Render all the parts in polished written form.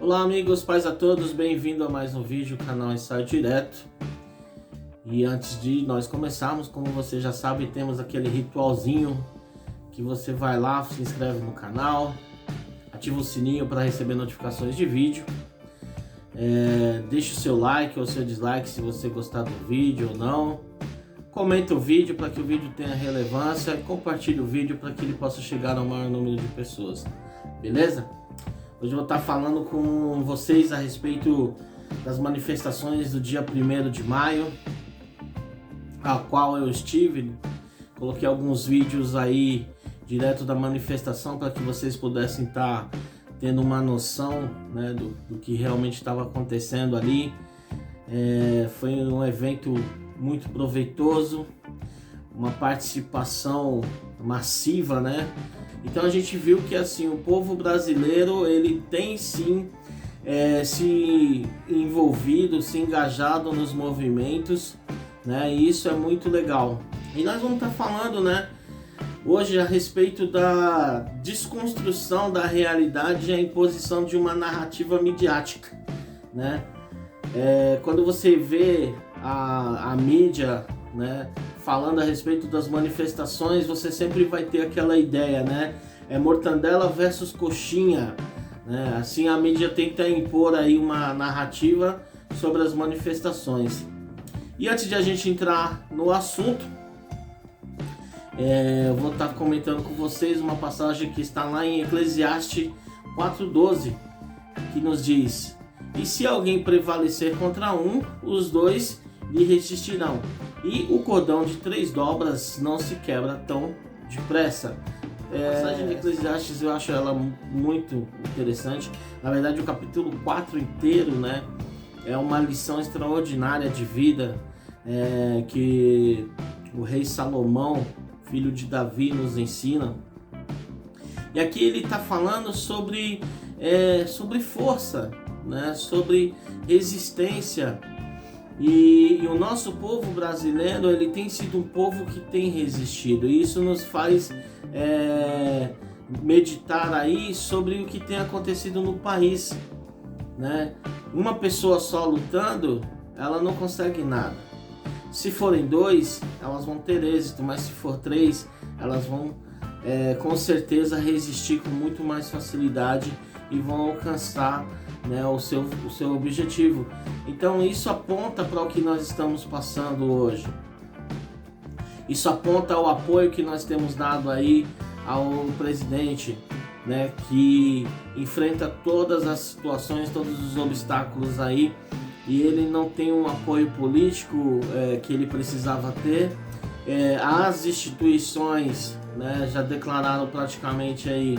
Olá amigos, paz a todos, bem-vindo a mais um vídeo, canal Ensaio Direto. E antes de nós começarmos, como você já sabe, temos aquele ritualzinho que você vai lá, se inscreve no canal, ativa o sininho para receber notificações de vídeo. Deixa o seu like ou seu dislike se você gostar do vídeo ou não. Comenta o vídeo para que o vídeo tenha relevância e compartilhe o vídeo para que ele possa chegar ao maior número de pessoas, beleza? Hoje eu vou estar falando com vocês a respeito das manifestações do dia 1º de maio, a qual eu estive. Coloquei alguns vídeos aí direto da manifestação para que vocês pudessem estar tendo uma noção, né, do que realmente estava acontecendo ali. Foi um evento muito proveitoso, uma participação massiva, né? Então a gente viu que assim o povo brasileiro ele tem sim se envolvido, se engajado nos movimentos, né? E isso é muito legal. E nós vamos estar falando, né, hoje a respeito da desconstrução da realidade e a imposição de uma narrativa midiática, né? Quando você vê a mídia, né, falando a respeito das manifestações, você sempre vai ter aquela ideia, né? Mortandela versus coxinha, né? Assim a mídia tenta impor aí uma narrativa sobre as manifestações. E antes de a gente entrar no assunto, eu vou estar comentando com vocês uma passagem que está lá em Eclesiastes 4:12, que nos diz: e se alguém prevalecer contra um, os dois lhe resistirão, e o cordão de 3 dobras não se quebra tão depressa. A passagem de Eclesiastes eu acho ela muito interessante. Na verdade o capítulo 4 inteiro, né, é uma lição extraordinária de vida que o rei Salomão, filho de Davi, nos ensina. E aqui ele está falando sobre força, né, sobre resistência. E o nosso povo brasileiro ele tem sido um povo que tem resistido, e isso nos faz meditar aí sobre o que tem acontecido no país, né? Uma pessoa só lutando, ela não consegue nada. Se forem 2, elas vão ter êxito, mas se for 3, elas vão com certeza resistir com muito mais facilidade e vão alcançar, né, o seu objetivo. Então isso aponta para o que nós estamos passando hoje. Isso aponta ao apoio que nós temos dado aí ao presidente, né, que enfrenta todas as situações, todos os obstáculos aí, e ele não tem um apoio político que ele precisava ter. As instituições, né, já declararam praticamente aí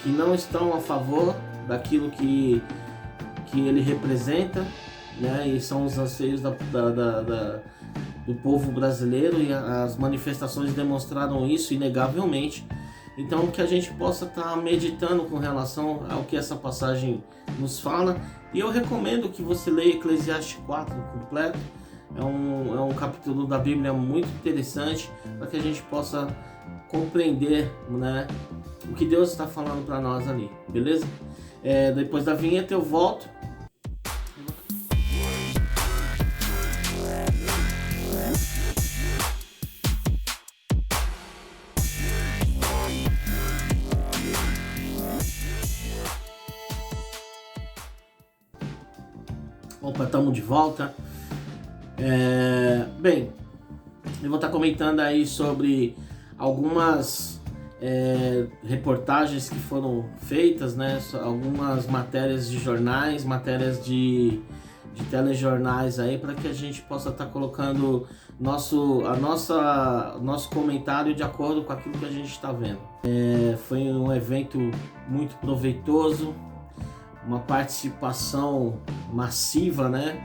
que não estão a favor daquilo que ele representa, né? E são os anseios do povo brasileiro, e as manifestações demonstraram isso inegavelmente. Então que a gente possa estar meditando com relação ao que essa passagem nos fala, e eu recomendo que você leia Eclesiastes 4 completo. É um capítulo da Bíblia muito interessante para que a gente possa compreender, né, o que Deus está falando para nós ali, beleza? Depois da vinheta eu volto. Opa, estamos de volta. Bem, eu vou estar comentando aí sobre algumas reportagens que foram feitas, né? Algumas matérias de jornais, matérias de telejornais aí, para que a gente possa estar colocando nosso comentário de acordo com aquilo que a gente está vendo. Foi um evento muito proveitoso, uma participação massiva, né,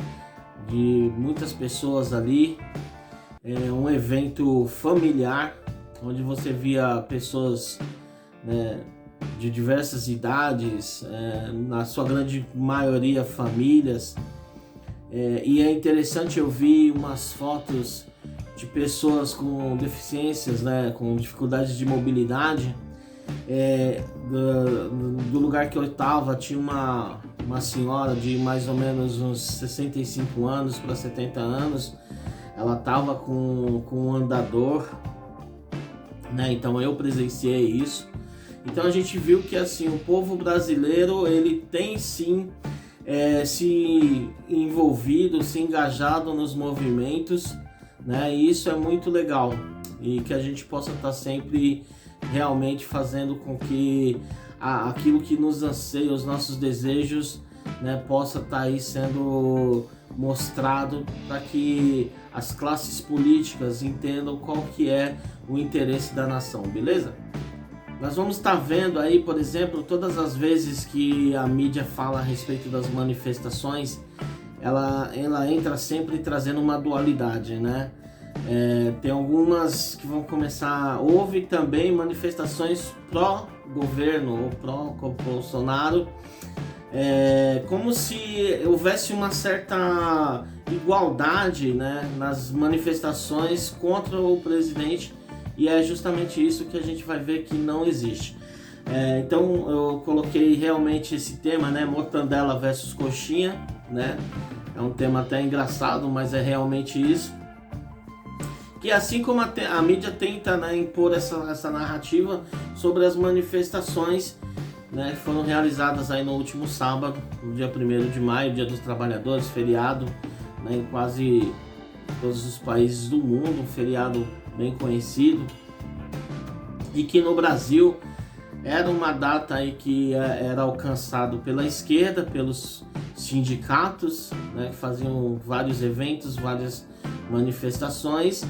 de muitas pessoas ali. Um evento familiar, onde você via pessoas, né, de diversas idades, na sua grande maioria famílias. E é interessante, eu vi umas fotos de pessoas com deficiências, né, com dificuldades de mobilidade, do lugar que eu estava tinha uma senhora de mais ou menos uns 65 anos para 70 anos. Ela estava com um andador, né? Então eu presenciei isso. Então a gente viu que assim o povo brasileiro ele tem sim se envolvido, se engajado nos movimentos, né? E isso é muito legal, e que a gente possa estar sempre realmente fazendo com que aquilo que nos anseia, os nossos desejos, né, possa estar aí sendo mostrado para que as classes políticas entendam qual que é o interesse da nação, beleza? Nós vamos estar vendo aí, por exemplo, todas as vezes que a mídia fala a respeito das manifestações, ela entra sempre trazendo uma dualidade, né? Tem algumas que vão começar... Houve também manifestações pró-governo ou pró-Bolsonaro, como se houvesse uma certa igualdade, né, nas manifestações contra o presidente. E é justamente isso que a gente vai ver que não existe. Então eu coloquei realmente esse tema, né, Mortandela versus Coxinha, né? É um tema até engraçado, mas é realmente isso. Que assim como a mídia tenta, né, impor essa narrativa sobre as manifestações, né, que foram realizadas aí no último sábado, no dia 1º de maio, Dia dos Trabalhadores, feriado, né, em quase todos os países do mundo, um feriado bem conhecido, e que no Brasil era uma data aí que era alcançado pela esquerda, pelos sindicatos, né, que faziam vários eventos, várias manifestações,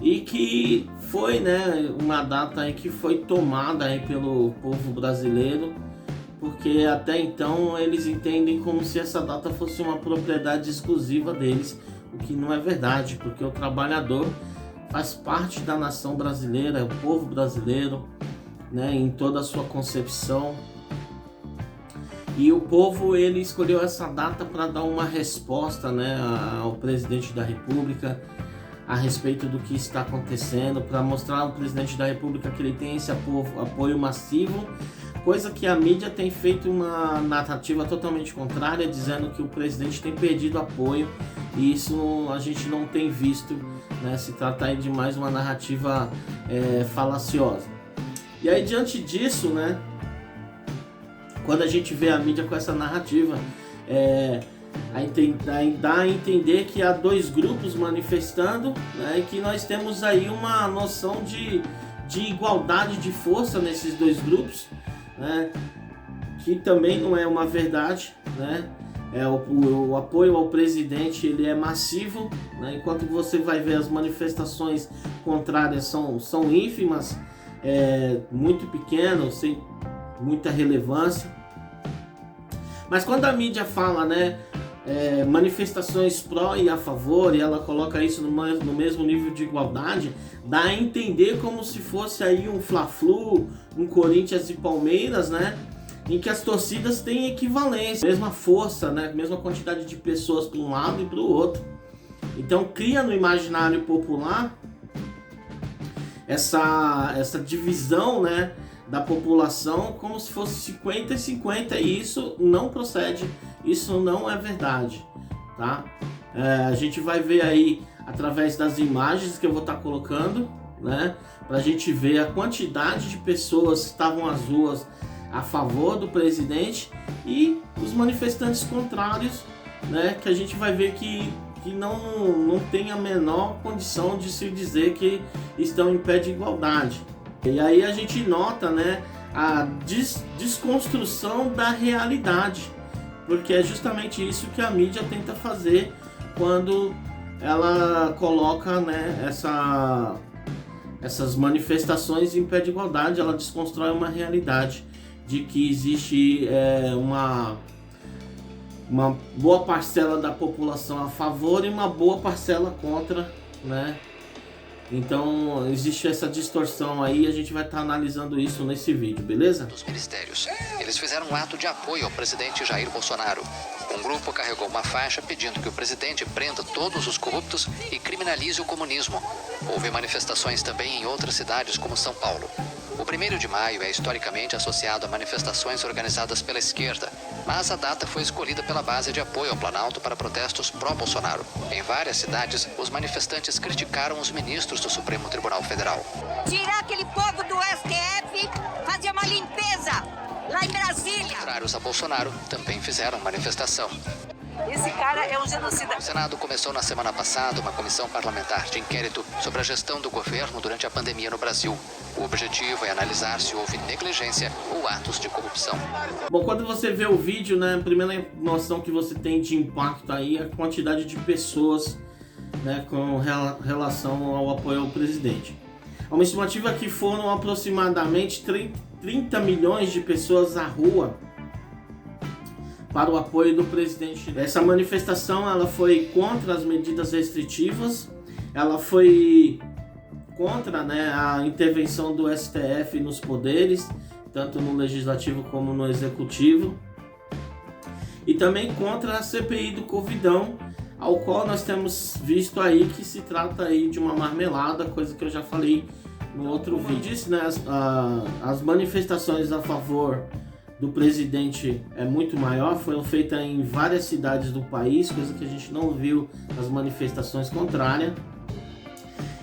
e que foi, né, uma data aí que foi tomada aí pelo povo brasileiro, porque até então eles entendem como se essa data fosse uma propriedade exclusiva deles, o que não é verdade, porque o trabalhador faz parte da nação brasileira, é o povo brasileiro, né, em toda a sua concepção. E o povo ele escolheu essa data para dar uma resposta, né, ao presidente da República a respeito do que está acontecendo, para mostrar ao presidente da República que ele tem esse apoio massivo, coisa que a mídia tem feito uma narrativa totalmente contrária, dizendo que o presidente tem perdido apoio, e isso a gente não tem visto, né? Se trata aí de mais uma narrativa falaciosa. E aí diante disso, né, quando a gente vê a mídia com essa narrativa, dá a entender que há dois grupos manifestando, né, e que nós temos aí uma noção de igualdade de força nesses dois grupos, né, que também não é uma verdade, né? O apoio ao presidente ele é massivo, né, enquanto você vai ver as manifestações contrárias são ínfimas, muito pequenas, sem muita relevância. Mas quando a mídia fala, né, manifestações pró e a favor, e ela coloca isso no mesmo nível de igualdade, dá a entender como se fosse aí um Fla-Flu, um Corinthians e Palmeiras, né, em que as torcidas têm equivalência, mesma força, né, mesma quantidade de pessoas para um lado e para o outro. Então cria no imaginário popular essa divisão, né, da população como se fosse 50 e 50, e isso não procede, isso não é verdade, tá? A gente vai ver aí através das imagens que eu vou estar colocando, né, pra gente ver a quantidade de pessoas que estavam às ruas a favor do presidente e os manifestantes contrários, né, que a gente vai ver que não tem a menor condição de se dizer que estão em pé de igualdade. E aí a gente nota, né, a desconstrução da realidade, porque é justamente isso que a mídia tenta fazer quando ela coloca, né, essas manifestações em pé de igualdade. Ela desconstrói uma realidade de que existe uma boa parcela da população a favor e uma boa parcela contra, né? Então existe essa distorção aí, a gente vai estar analisando isso nesse vídeo, beleza? Dos ministérios. Eles fizeram um ato de apoio ao presidente Jair Bolsonaro. Um grupo carregou uma faixa pedindo que o presidente prenda todos os corruptos e criminalize o comunismo. Houve manifestações também em outras cidades como São Paulo. O 1º de maio é historicamente associado a manifestações organizadas pela esquerda, mas a data foi escolhida pela base de apoio ao Planalto para protestos pró-Bolsonaro. Em várias cidades, os manifestantes criticaram os ministros do Supremo Tribunal Federal. Tirar aquele povo do STF, fazer uma limpeza lá em Brasília. Contrários a Bolsonaro também fizeram manifestação. Esse cara é um genocida. O Senado começou na semana passada uma comissão parlamentar de inquérito sobre a gestão do governo durante a pandemia no Brasil. O objetivo é analisar se houve negligência ou atos de corrupção. Bom, quando você vê o vídeo, né, a primeira noção que você tem de impacto aí é a quantidade de pessoas, né, com relação ao apoio ao presidente. Há uma estimativa que foram aproximadamente 30 milhões de pessoas à rua para o apoio do presidente. Essa manifestação ela foi contra as medidas restritivas, ela foi contra, né, a intervenção do STF nos poderes, tanto no legislativo como no executivo, e também contra a CPI do Covidão, ao qual nós temos visto aí que se trata aí de uma marmelada, coisa que eu já falei no outro vídeo. Disse, né, as manifestações a favor do presidente é muito maior, foram feitas em várias cidades do país, coisa que a gente não viu nas manifestações contrárias.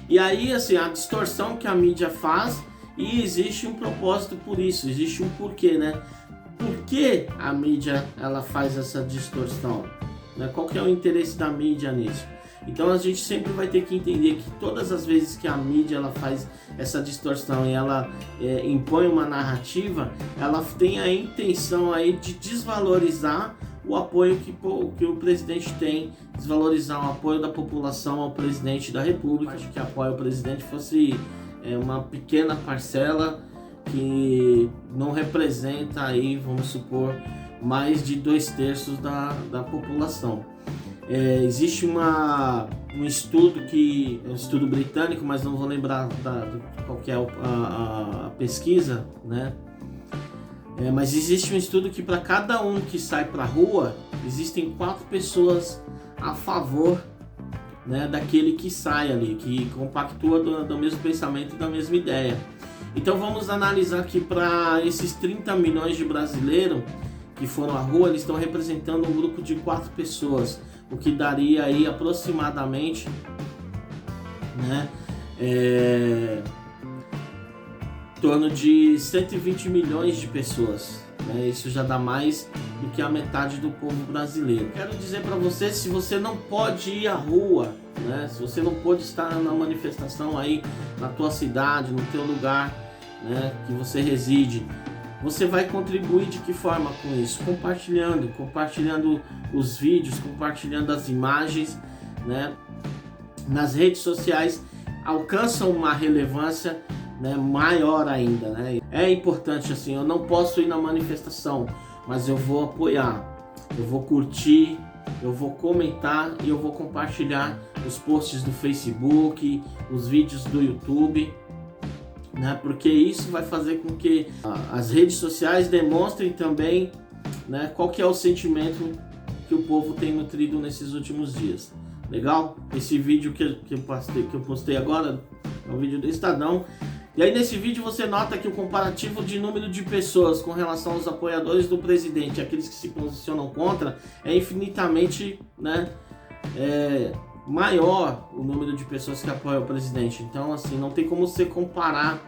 E aí, assim, a distorção que a mídia faz, e existe um propósito por isso, existe um porquê, né? Por que a mídia ela faz essa distorção? Né? Qual que é o interesse da mídia nisso? Então a gente sempre vai ter que entender que todas as vezes que a mídia ela faz essa distorção e ela impõe uma narrativa, ela tem a intenção aí de desvalorizar o apoio que o presidente tem, desvalorizar o apoio da população ao presidente da República. Acho que apoio ao presidente fosse uma pequena parcela que não representa aí, vamos supor, mais de 2/3 da população. Existe um estudo um estudo britânico, mas não vou lembrar qual que é a pesquisa, né? Mas existe um estudo que para cada um que sai para a rua, existem 4 pessoas a favor, né, daquele que sai ali, que compactua do mesmo pensamento e da mesma ideia. Então vamos analisar que para esses 30 milhões de brasileiros que foram à rua, eles estão representando um grupo de 4 pessoas, o que daria aí aproximadamente, né, em torno de 120 milhões de pessoas, né? Isso já dá mais do que a metade do povo brasileiro. Quero dizer para você, se você não pode ir à rua, né, se você não pode estar na manifestação aí na tua cidade, no teu lugar, né, que você reside, você vai contribuir de que forma com isso? Compartilhando os vídeos, compartilhando as imagens, né? Nas redes sociais alcançam uma relevância, né, maior ainda, né? É importante, assim, eu não posso ir na manifestação, mas eu vou apoiar, eu vou curtir, eu vou comentar e eu vou compartilhar os posts do Facebook, os vídeos do YouTube, né? Porque isso vai fazer com que as redes sociais demonstrem também, né, qual que é o sentimento que o povo tem nutrido nesses últimos dias. Legal? Esse vídeo que eu postei agora é um vídeo do Estadão. E aí nesse vídeo você nota que o comparativo de número de pessoas com relação aos apoiadores do presidente, aqueles que se posicionam contra, é infinitamente, né, maior o número de pessoas que apoiam o presidente. Então, assim, não tem como você comparar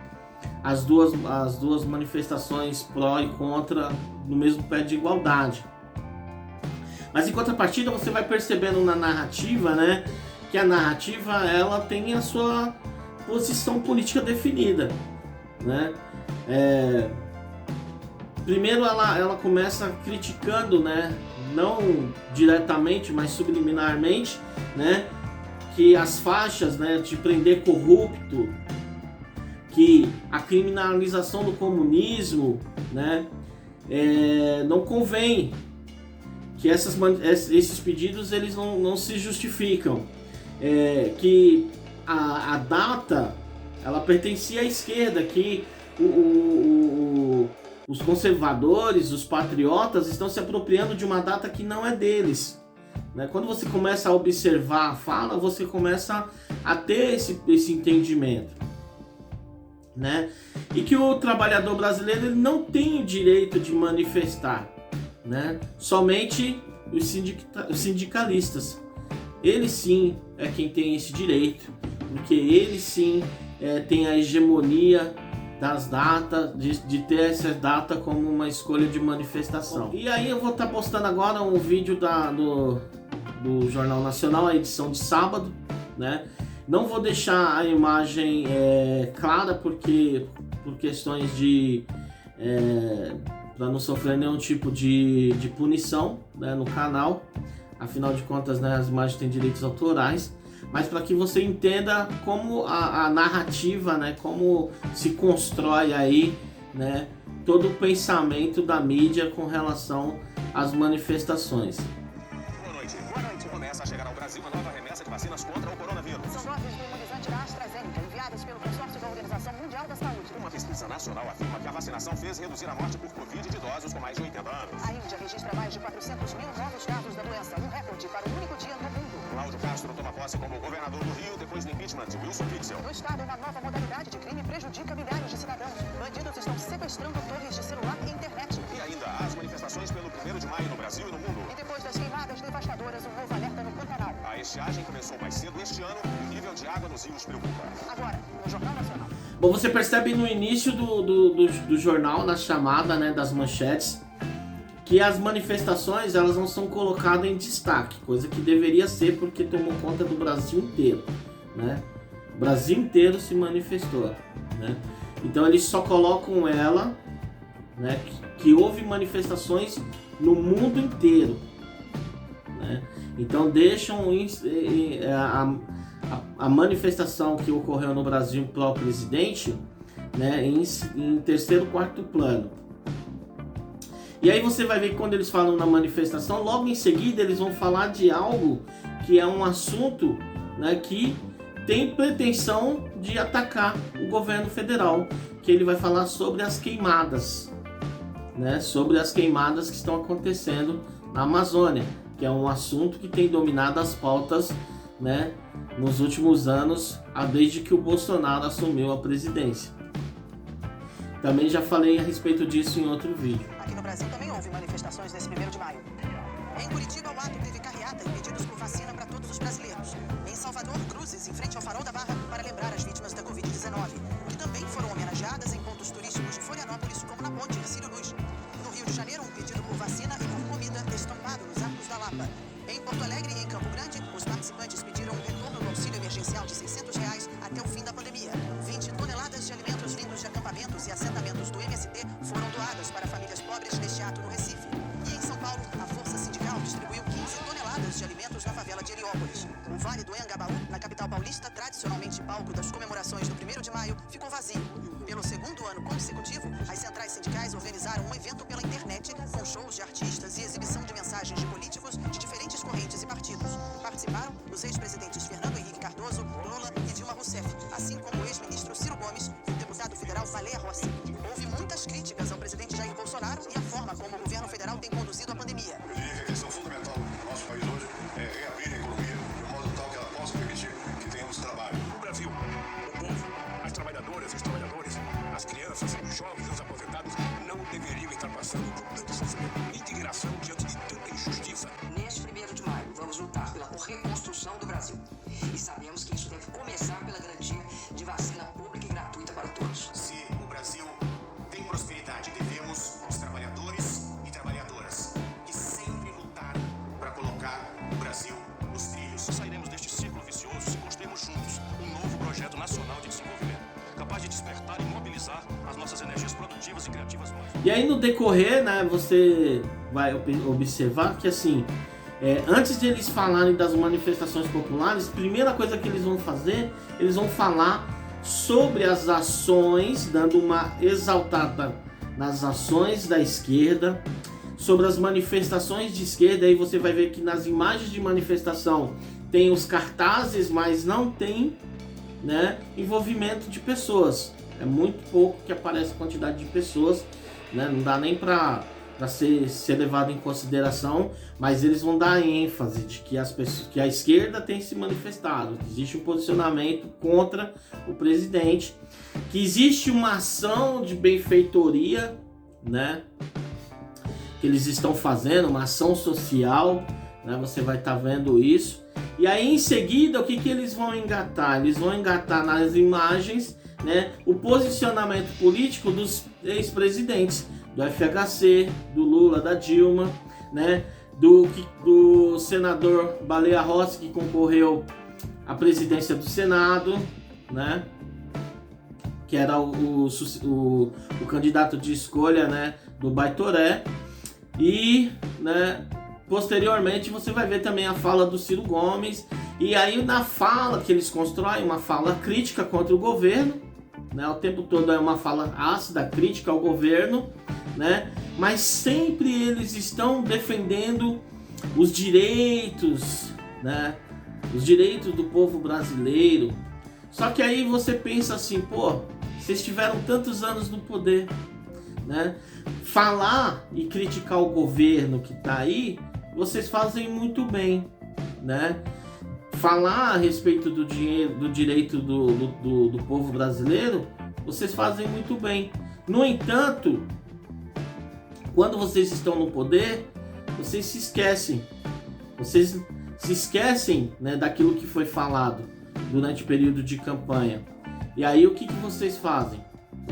as duas manifestações pró e contra no mesmo pé de igualdade. Mas em contrapartida, você vai percebendo na narrativa, né, que a narrativa ela tem a sua posição política definida, né? Primeiro ela começa criticando, né, não diretamente, mas subliminarmente, né, que as faixas, né, de prender corrupto, que a criminalização do comunismo, né, não convém, que esses pedidos eles não se justificam, que a data ela pertencia à esquerda, que os conservadores, os patriotas estão se apropriando de uma data que não é deles, né? Quando você começa a observar a fala, você começa a ter esse entendimento. né? E que o trabalhador brasileiro ele não tem o direito de manifestar, né? Somente os sindicalistas. Ele sim é quem tem esse direito, porque ele sim tem a hegemonia das datas, de ter essa data como uma escolha de manifestação. E aí eu vou estar postando agora um vídeo do Jornal Nacional, a edição de sábado, né? Não vou deixar a imagem clara por questões de para não sofrer nenhum tipo de punição, né, no canal. Afinal de contas, né, as imagens têm direitos autorais, mas para que você entenda como a narrativa, né, como se constrói aí, né, todo o pensamento da mídia com relação às manifestações. Boa noite. Começa a chegar ao Brasil uma nova remessa de vacinas contra o coronavírus. São doses do imunizante AstraZeneca enviadas pelo consórcio da Organização Mundial da Saúde. Uma pesquisa nacional afirma que a vacinação fez reduzir a morte por Covid de idosos com mais de 80 anos. A Índia registra mais de 400 mil novos casos da doença, um recorde para o único dia no mundo. Cláudio Castro toma posse como governador do Rio depois do impeachment de Wilson Witzel. No estado, uma nova modalidade de crime prejudica milhares de cidadãos. Bandidos estão sequestrando torres de celular e internet. E ainda as manifestações pelo 1º de maio no Brasil e no mundo. E depois das queimadas devastadoras, um novo alerta no Pantanal. A estiagem começou mais cedo este ano e o nível de água nos rios preocupa. Agora, no Jornal Nacional. Bom, você percebe no início do jornal, na chamada, né, das manchetes, que as manifestações elas não são colocadas em destaque, coisa que deveria ser porque tomou conta do Brasil inteiro, né? O Brasil inteiro se manifestou, né? Então eles só colocam ela, né, que houve manifestações no mundo inteiro, né? Então deixam a manifestação que ocorreu no Brasil para o presidente, né, em terceiro, quarto plano. E aí você vai ver que quando eles falam na manifestação, logo em seguida eles vão falar de algo que é um assunto, né, que tem pretensão de atacar o governo federal, que ele vai falar sobre as queimadas, né, sobre as queimadas que estão acontecendo na Amazônia, que é um assunto que tem dominado as pautas, né, nos últimos anos, desde que o Bolsonaro assumiu a presidência. Também já falei a respeito disso em outro vídeo. Aqui no Brasil também houve manifestações nesse 1º de maio. Em Curitiba, o ato teve carreata e pedidos por vacina para todos os brasileiros. Em Salvador, cruzes em frente ao Farol da Barra para lembrar as vítimas da Covid-19, que também foram homenageadas em pontos turísticos de Florianópolis, como na ponte Ercílio Luz. No Rio de Janeiro, um pedido por vacina e por comida estampado nos arcos da Lapa. Em Porto Alegre e em Campo Grande, os participantes pediram um retorno do auxílio emergencial de R$ 600 até o fim da pandemia. 20 toneladas de alimentos vindos de acampamentos e assentamentos do MST foram doadas para famílias pobres neste ato no Recife. E em São Paulo, a Força Sindical distribuiu 15 toneladas de alimentos na favela de Heliópolis. O Vale do Anhangabaú, na capital paulista, tradicionalmente palco das comemorações do 1º de maio, ficou vazio. Pelo 2º ano consecutivo, as centrais sindicais organizaram um evento pela internet com shows de artistas e exibição de mensagens de políticos de diferentes correntes e partidos. Participaram os ex-presidentes Fernando Henrique Cardoso, Lula e Dilma Rousseff, assim como o ex-ministro Ciro Gomes e o deputado federal Valéria Rossi. Houve muitas críticas ao presidente Jair Bolsonaro e à forma como o governo federal tem conduzido a pandemia. Eu diria que a questão fundamental do nosso país hoje é reabrir a economia de modo tal que ela possa permitir que tenhamos trabalho. O Brasil, o povo, as trabalhadoras e os trabalhadores, as crianças, os jovens e os aposentados não deveriam estar passando por tanto sofrimento e indignação diante de tanta injustiça. Neste 1º de maio, vamos lutar pela reconstrução do Brasil. E sabemos que isso deve começar pela garantia de vacina pública e gratuita para todos. Se o Brasil tem prosperidade, devemos aos trabalhadores e trabalhadoras que sempre lutaram para colocar o Brasil nos trilhos. Sairemos deste ciclo vicioso se construirmos juntos um novo projeto nacional de desenvolvimento, capaz de despertar e mobilizar as nossas energias produtivas e criativas mais. E aí no decorrer, né, você vai observar que assim, antes de eles falarem das manifestações populares, primeira coisa que eles vão fazer, eles vão falar sobre as ações, dando uma exaltada nas ações da esquerda, sobre as manifestações de esquerda. Aí você vai ver que nas imagens de manifestação tem os cartazes, mas não tem, né, envolvimento de pessoas. É muito pouco que aparece a quantidade de pessoas, né? Não dá nem para para ser levado em consideração, mas eles vão dar ênfase de que a esquerda tem se manifestado, que existe um posicionamento contra o presidente, que existe uma ação de benfeitoria, né, que eles estão fazendo, uma ação social, né, você vai estar vendo isso. E aí em seguida o que eles vão engatar? Eles vão engatar nas imagens, né, o posicionamento político dos ex-presidentes, do FHC, do Lula, da Dilma, né, do senador Baleia Rossi, que concorreu à presidência do Senado, né, que era o candidato de escolha, né, do Baitoré. E, né, posteriormente você vai ver também a fala do Ciro Gomes. E aí na fala que eles constroem, uma fala crítica contra o governo, né, o tempo todo é uma fala ácida, crítica ao governo, né, mas sempre eles estão defendendo os direitos, né, os direitos do povo brasileiro. Só que aí você pensa assim, pô, vocês tiveram tantos anos no poder, né, falar e criticar o governo que tá aí, vocês fazem muito bem, né? Falar a respeito do direito do povo brasileiro, vocês fazem muito bem. No entanto, quando vocês estão no poder, vocês se esquecem. Vocês se esquecem, né, daquilo que foi falado durante o período de campanha. E aí o que vocês fazem,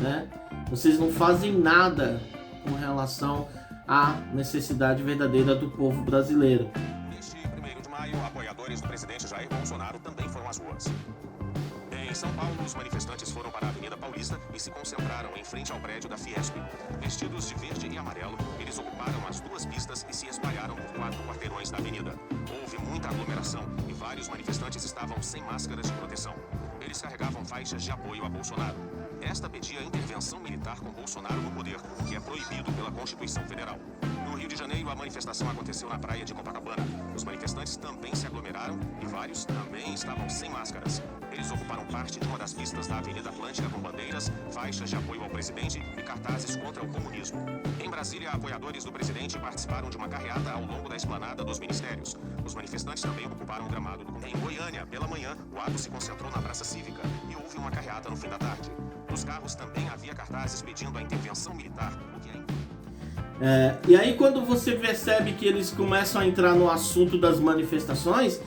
né? Vocês não fazem nada com relação à necessidade verdadeira do povo brasileiro. Neste 1º de maio, apoiadores do presidente Jair Bolsonaro também foram às ruas. Em São Paulo, os manifestantes foram para a Avenida Paulista e se concentraram em frente ao prédio da Fiesp. Vestidos de verde e amarelo, eles ocuparam as 2 pistas e se espalharam por 4 quarteirões da avenida. Houve muita aglomeração e vários manifestantes estavam sem máscaras de proteção. Eles carregavam faixas de apoio a Bolsonaro. Esta pedia intervenção militar com Bolsonaro no poder, o que é proibido pela Constituição Federal. No Rio de Janeiro, a manifestação aconteceu na praia de Copacabana. Os manifestantes também se aglomeraram e vários também estavam sem máscaras. Eles ocuparam parte de uma das pistas da Avenida Atlântica com bandeiras, faixas de apoio ao presidente e cartazes contra o comunismo. Em Brasília, apoiadores do presidente participaram de uma carreata ao longo da esplanada dos ministérios. Os manifestantes também ocuparam o gramado do Congresso. Em Goiânia, pela manhã, o ato se concentrou na Praça Cívica e houve uma carreata no fim da tarde. Nos carros também havia cartazes pedindo a intervenção militar, o que e aí quando você percebe que eles começam a entrar no assunto das manifestações,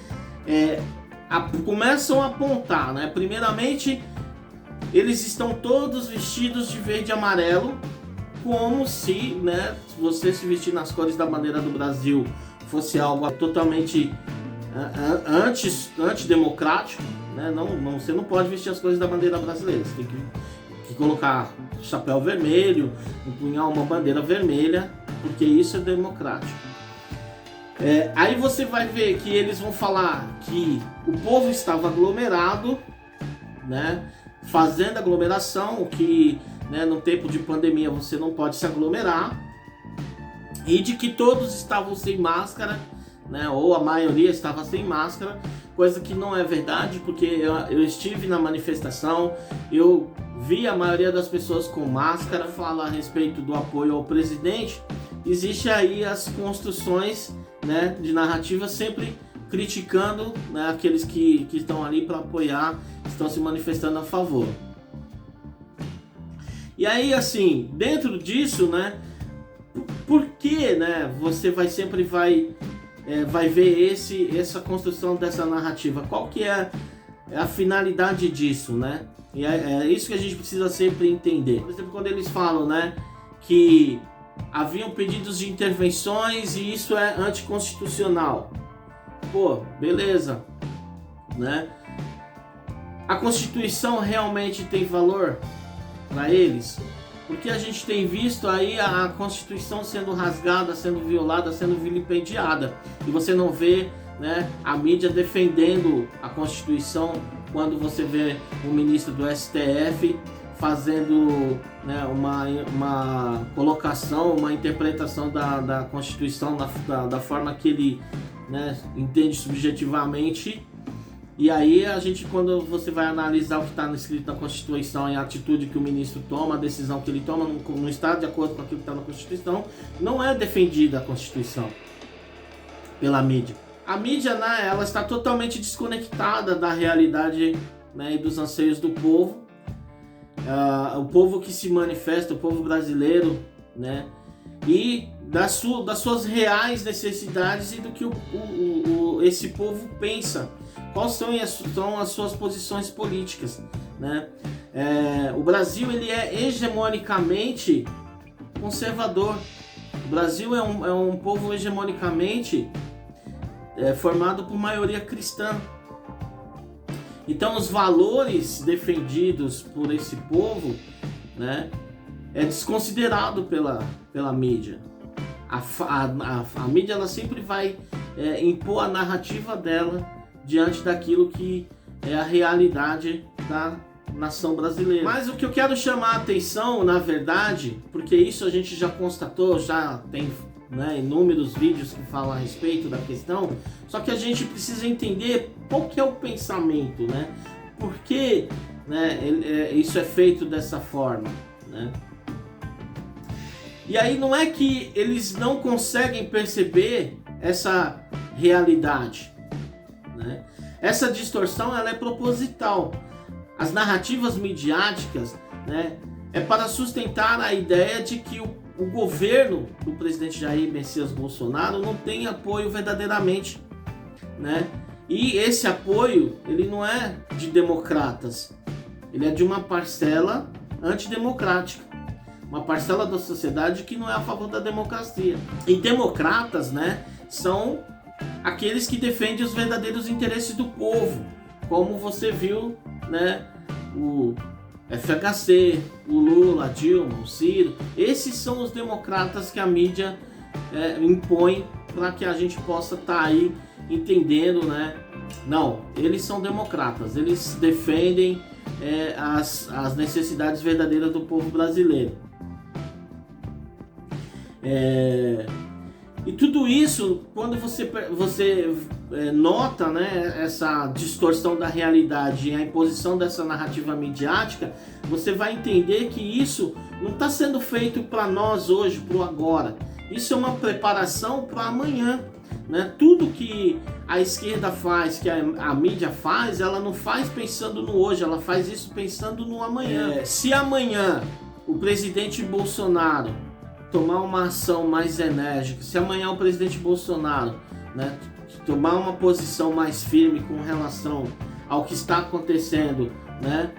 começam a apontar, né? Primeiramente, eles estão todos vestidos de verde e amarelo, como se, né, você se vestir nas cores da bandeira do Brasil fosse algo totalmente antidemocrático, né? Você não pode vestir as cores da bandeira brasileira, você tem que colocar chapéu vermelho, empunhar uma bandeira vermelha, porque isso é democrático. Aí você vai ver que eles vão falar que o povo estava aglomerado, né, fazendo aglomeração, o que, né, no tempo de pandemia você não pode se aglomerar, e de que todos estavam sem máscara, né, ou a maioria estava sem máscara, coisa que não é verdade, porque eu estive na manifestação, eu vi a maioria das pessoas com máscara. Fala a respeito do apoio ao presidente, existe aí as construções, né, de narrativa sempre criticando, né, aqueles que estão ali para apoiar, estão se manifestando a favor. E aí, assim, dentro disso, né, por que, né, você sempre vai ver essa construção dessa narrativa? Qual que é a finalidade disso, né? E é isso que a gente precisa sempre entender. Por exemplo, quando eles falam, né, que haviam pedidos de intervenções e isso é anticonstitucional. Pô, beleza, né? A Constituição realmente tem valor para eles? Porque a gente tem visto aí a Constituição sendo rasgada, sendo violada, sendo vilipendiada. E você não vê, né, a mídia defendendo a Constituição quando você vê o ministro do STF fazendo, né, uma colocação, uma interpretação da Constituição da forma que ele, né, entende subjetivamente, E aí a gente, quando você vai analisar o que está escrito na Constituição e a atitude que o ministro toma, a decisão que ele toma, não está de acordo com aquilo que está na Constituição, não é defendida a Constituição pela mídia. A mídia, né, ela está totalmente desconectada da realidade, né, e dos anseios do povo. O povo que se manifesta, o povo brasileiro, né, e das suas reais necessidades e do que esse povo pensa. Quais são as suas posições políticas, né? O Brasil, ele é hegemonicamente conservador. O Brasil é um povo hegemonicamente formado por maioria cristã. Então os valores defendidos por esse povo, né, é desconsiderado pela mídia. A mídia, ela sempre vai impor a narrativa dela diante daquilo que é a realidade da nação brasileira. Mas o que eu quero chamar a atenção, na verdade, porque isso a gente já constatou, já tem, né, inúmeros vídeos que falam a respeito da questão, só que a gente precisa entender qual que é o pensamento, né? Por que, né, isso é feito dessa forma, né? E aí não é que eles não conseguem perceber essa realidade, né? Essa distorção, ela é proposital. As narrativas midiáticas, né, é para sustentar a ideia de que o governo do presidente Jair Messias Bolsonaro não tem apoio verdadeiramente, né? E esse apoio, ele não é de democratas, ele é de uma parcela antidemocrática, uma parcela da sociedade que não é a favor da democracia. E democratas, né, são aqueles que defendem os verdadeiros interesses do povo, como você viu, né, o FHC, o Lula, a Dilma, o Ciro. Esses são os democratas que a mídia impõe para que a gente possa estar aí entendendo, né? Não, eles são democratas, eles defendem as necessidades verdadeiras do povo brasileiro. E tudo isso, quando você nota, né, essa distorção da realidade e a imposição dessa narrativa midiática, você vai entender que isso não está sendo feito para nós hoje, para o agora. Isso é uma preparação para amanhã, né? Tudo que a esquerda faz, que a mídia faz, ela não faz pensando no hoje, ela faz isso pensando no amanhã. Se amanhã o presidente Bolsonaro tomar uma ação mais enérgica, se amanhã o presidente Bolsonaro, né, tomar uma posição mais firme com relação ao que está acontecendo, né,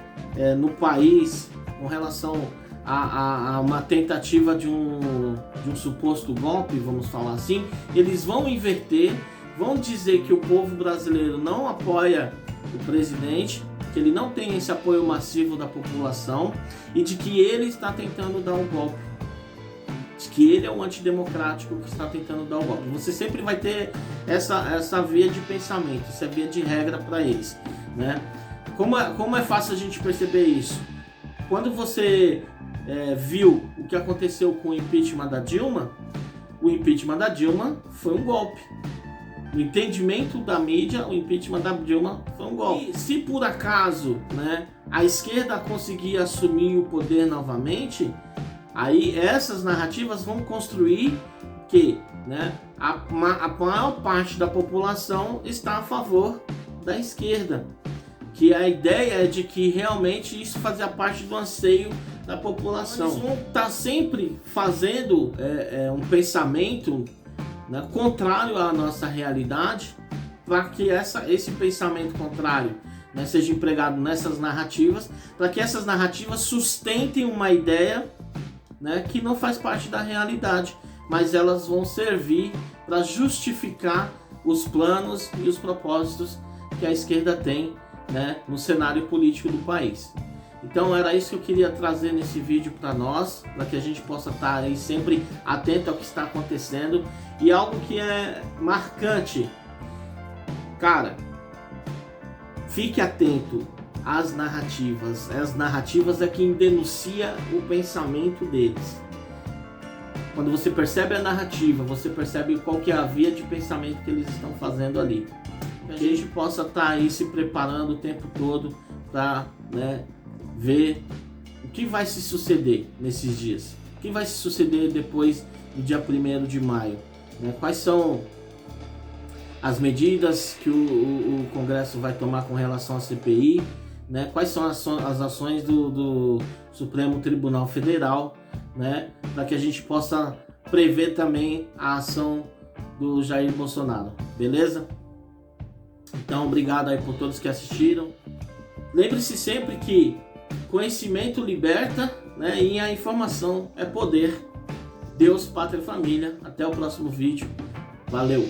no país, com relação a uma tentativa de um suposto golpe, vamos falar assim, eles vão inverter, vão dizer que o povo brasileiro não apoia o presidente, que ele não tem esse apoio massivo da população e de que ele está tentando dar um golpe, de que ele é um antidemocrático que está tentando dar um golpe. Você sempre vai ter essa via de pensamento, essa via de regra para eles, né? Como é fácil a gente perceber isso? Quando você viu o que aconteceu com o impeachment da Dilma, o impeachment da Dilma foi um golpe. No entendimento da mídia, o impeachment da Dilma foi um golpe. E se por acaso, né, a esquerda conseguir assumir o poder novamente, aí essas narrativas vão construir que, né, a maior parte da população está a favor da esquerda. Que a ideia é de que realmente isso fazia parte do anseio da população. Eles vão estar sempre fazendo um pensamento, né, contrário à nossa realidade, para que esse pensamento contrário, né, seja empregado nessas narrativas, para que essas narrativas sustentem uma ideia, né, que não faz parte da realidade, mas elas vão servir para justificar os planos e os propósitos que a esquerda tem, né, no cenário político do país. Então era isso que eu queria trazer nesse vídeo para nós, para que a gente possa estar aí sempre atento ao que está acontecendo. E algo que é marcante, cara, fique atento às narrativas. As narrativas é quem denuncia o pensamento deles. Quando você percebe a narrativa, você percebe qual que é a via de pensamento que eles estão fazendo ali. que a gente possa estar aí se preparando o tempo todo para, né, ver o que vai se suceder nesses dias. O que vai se suceder depois do dia 1º de maio? Né? Quais são as medidas que o Congresso vai tomar com relação à CPI? Né? Quais são as ações do Supremo Tribunal Federal, né? Para que a gente possa prever também a ação do Jair Bolsonaro, beleza? Então, obrigado aí por todos que assistiram. Lembre-se sempre que conhecimento liberta, né? E a informação é poder. Deus, Pátria e Família. Até o próximo vídeo. Valeu!